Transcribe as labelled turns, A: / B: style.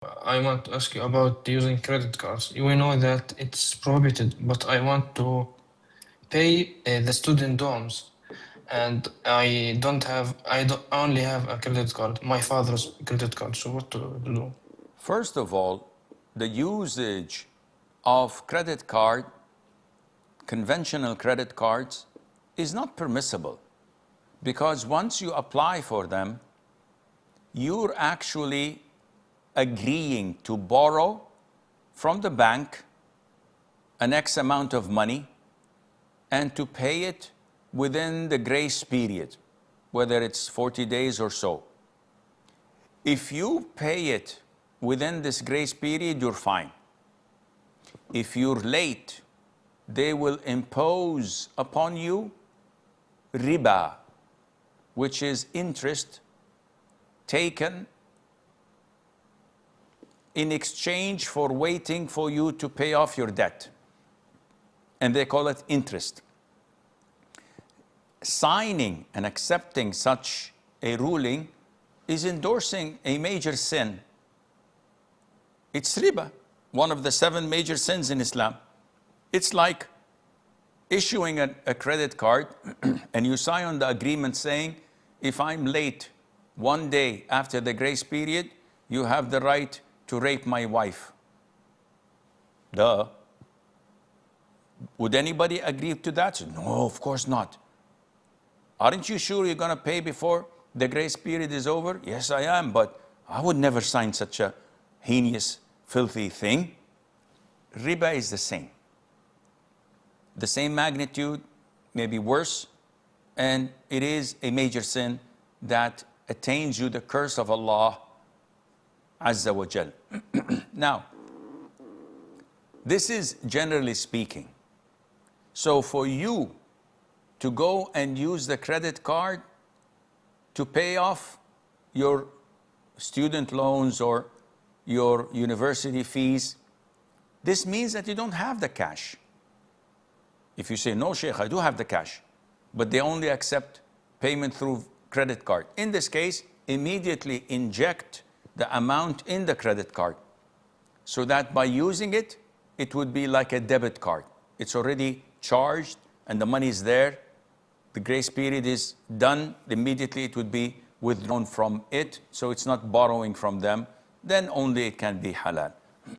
A: I want to ask you about using credit cards. We know that it's prohibited, but I want to pay the student dorms, and I only have a credit card, my father's credit card. So what to do?
B: First of all, the usage of credit card, conventional credit cards, is not permissible, because once you apply for them, you're actually agreeing to borrow from the bank an X amount of money and to pay it within the grace period, whether it's 40 days or so. If you pay it within this grace period, you're fine. If you're late, they will impose upon you riba, which is interest taken in exchange for waiting for you to pay off your debt. And they call it interest. Signing and accepting such a ruling is endorsing a major sin. It's riba, one of the 7 major sins in Islam. It's like issuing a credit card and you sign on the agreement saying, if I'm late 1 day after the grace period, you have the right to rape my wife. Duh. Would anybody agree to that? No, of course not. Aren't you sure you're going to pay before the grace period is over? Yes, I am, but I would never sign such a heinous, filthy thing. Riba is the same. The same magnitude, maybe worse, and it is a major sin that attains you the curse of Allah Azza wa Jal. Now, this is generally speaking. So for you to go and use the credit card to pay off your student loans or your university fees, this means that you don't have the cash. If you say, no, Sheikh, I do have the cash, but they only accept payment through credit card. In this case, immediately inject the amount in the credit card so that by using it, it would be like a debit card. It's already charged and the money is there. The grace period is done. Immediately it would be withdrawn from it. So it's not borrowing from them. Then only it can be halal.